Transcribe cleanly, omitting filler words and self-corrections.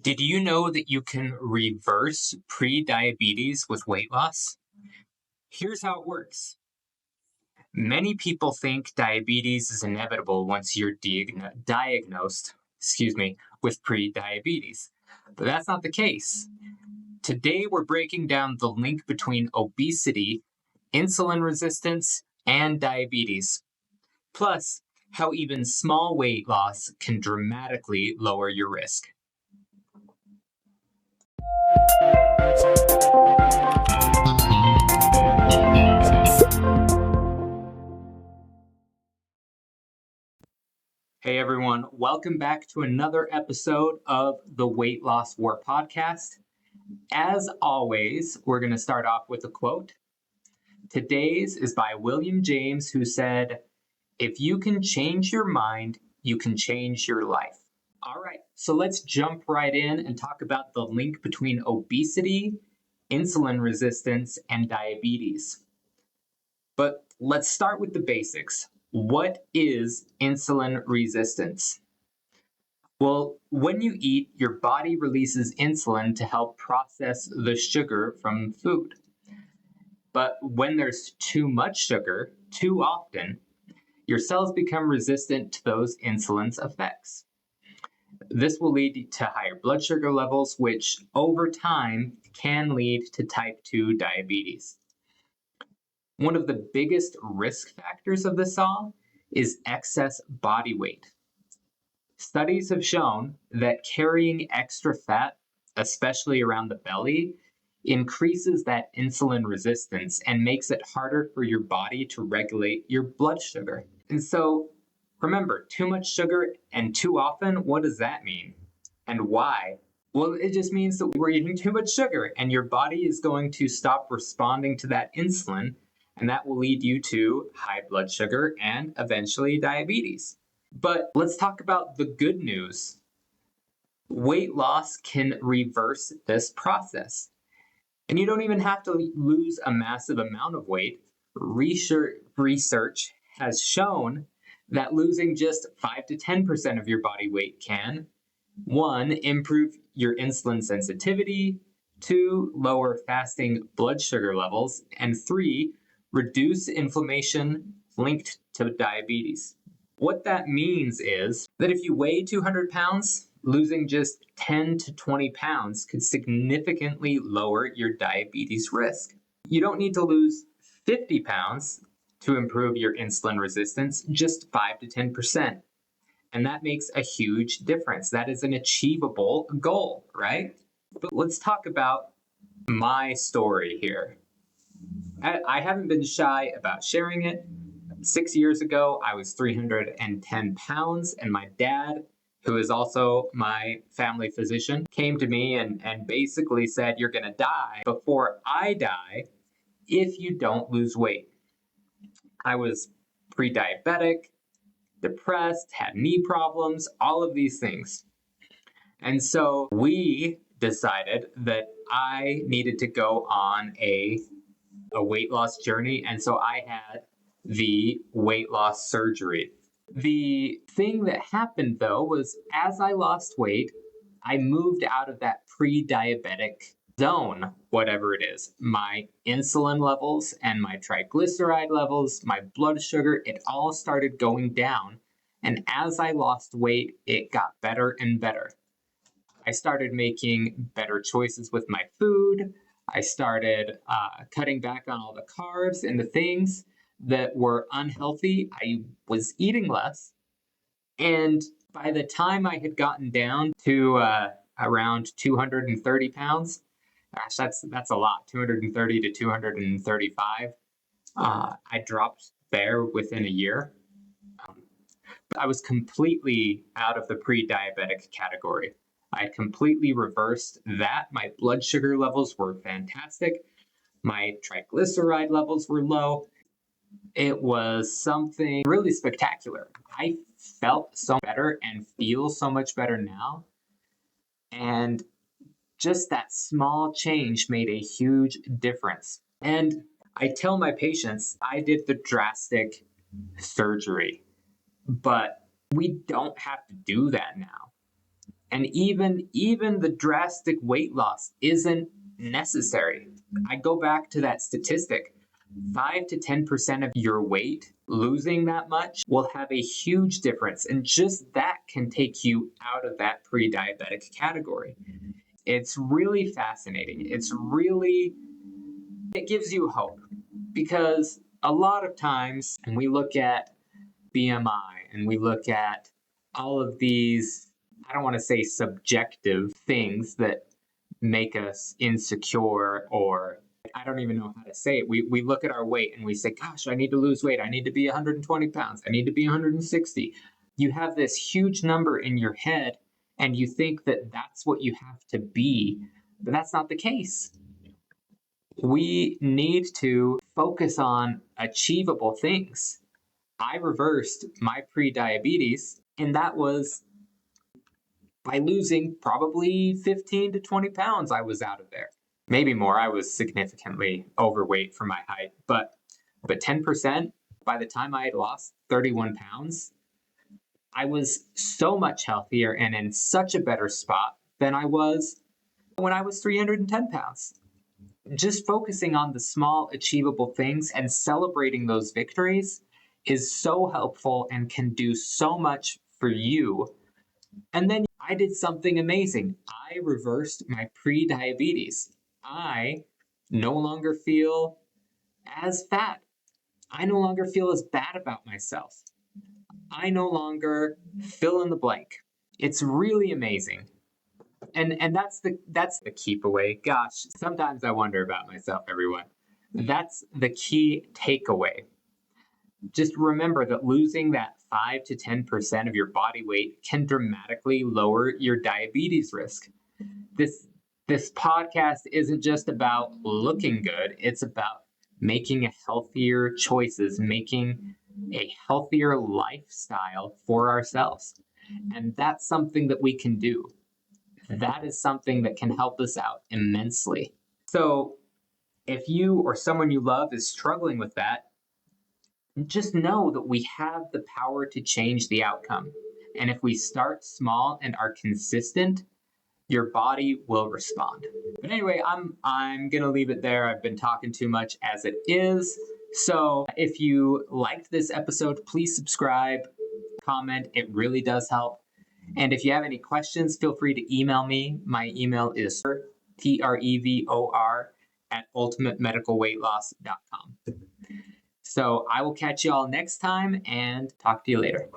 Did you know that you can reverse pre-diabetes with weight loss? Here's how it works. Many people think diabetes is inevitable once you're diagnosed, with pre-diabetes. But that's not the case. Today we're breaking down the link between obesity, insulin resistance, and diabetes. Plus, how even small weight loss can dramatically lower your risk. Hey everyone, welcome back to another episode of the Weight Loss War podcast. As always, we're going to start off with a quote. Today's is by William James, who said, "If you can change your mind, you can change your life." All right, so let's jump right in and talk about the link between obesity, insulin resistance, and diabetes. But let's start with the basics. What is insulin resistance? Well, when you eat, your body releases insulin to help process the sugar from food. But when there's too much sugar, too often, your cells become resistant to those insulin's effects. This will lead to higher blood sugar levels, which over time can lead to type 2 diabetes. One of the biggest risk factors of this all is excess body weight. Studies have shown that carrying extra fat, especially around the belly, increases that insulin resistance and makes it harder for your body to regulate your blood sugar. And so, remember, too much sugar and too often, what does that mean? And why? Well, it just means that we're eating too much sugar and your body is going to stop responding to that insulin, and that will lead you to high blood sugar and eventually diabetes. But let's talk about the good news. Weight loss can reverse this process. And you don't even have to lose a massive amount of weight. Research has shown that losing just 5 to 10% of your body weight can, 1, improve your insulin sensitivity, 2, lower fasting blood sugar levels, and 3, reduce inflammation linked to diabetes. What that means is that if you weigh 200 pounds, losing just 10 to 20 pounds could significantly lower your diabetes risk. You don't need to lose 50 pounds to improve your insulin resistance, just 5 to 10%. And that makes a huge difference. That is an achievable goal, right? But let's talk about my story here. I haven't been shy about sharing it. 6 years ago, I was 310 pounds, and my dad, who is also my family physician, came to me and basically said, "You're going to die before I die if you don't lose weight." I was pre-diabetic, depressed, had knee problems, all of these things. And so we decided that I needed to go on a weight loss journey, and so I had the weight loss surgery. The thing that happened though was as I lost weight, I moved out of that pre-diabetic zone, whatever it is. My insulin levels and my triglyceride levels, my blood sugar, it all started going down. And as I lost weight, it got better and better. I started making better choices with my food. I started cutting back on all the carbs and the things that were unhealthy. I was eating less. And by the time I had gotten down to around 230 pounds, gosh, that's a lot, 230 to 235, I dropped there within a year. I was completely out of the pre-diabetic category. I completely reversed that. My blood sugar levels were fantastic. My triglyceride levels were low. It was something really spectacular. I felt so better and feel so much better now. And just that small change made a huge difference. And I tell my patients, I did the drastic surgery, but we don't have to do that now. And even the drastic weight loss isn't necessary. I go back to that statistic. 5 to 10% of your weight, losing that much, will have a huge difference. And just that can take you out of that pre-diabetic category. It's really fascinating. It gives you hope, because a lot of times when we look at BMI and we look at all of these, I don't want to say subjective things that make us insecure, or I don't even know how to say it. We look at our weight and we say, gosh, I need to lose weight. I need to be 120 pounds. I need to be 160. You have this huge number in your head and you think that that's what you have to be, but that's not the case. We need to focus on achievable things. I reversed my pre-diabetes, and that was by losing probably 15 to 20 pounds. I was out of there. Maybe more. I was significantly overweight for my height, but 10%, by the time I had lost 31 pounds, I was so much healthier and in such a better spot than I was when I was 310 pounds. Just focusing on the small achievable things and celebrating those victories is so helpful and can do so much for you. And then I did something amazing. I reversed my pre-diabetes. I no longer feel as fat. I no longer feel as bad about myself. I no longer fill in the blank. It's really amazing. And that's the keep away. Gosh, sometimes I wonder about myself, everyone. That's the key takeaway. Just remember that losing that 5 to 10% of your body weight can dramatically lower your diabetes risk. This podcast isn't just about looking good, it's about making healthier choices, making a healthier lifestyle for ourselves. And that's something that we can do. That is something that can help us out immensely. So if you or someone you love is struggling with that, just know that we have the power to change the outcome. And if we start small and are consistent, your body will respond. But anyway, I'm gonna leave it there. I've been talking too much as it is. So if you liked this episode, please subscribe, comment. It really does help. And if you have any questions, feel free to email me. My email is Trevor @ultimatemedicalweightloss.com. So I will catch you all next time and talk to you later.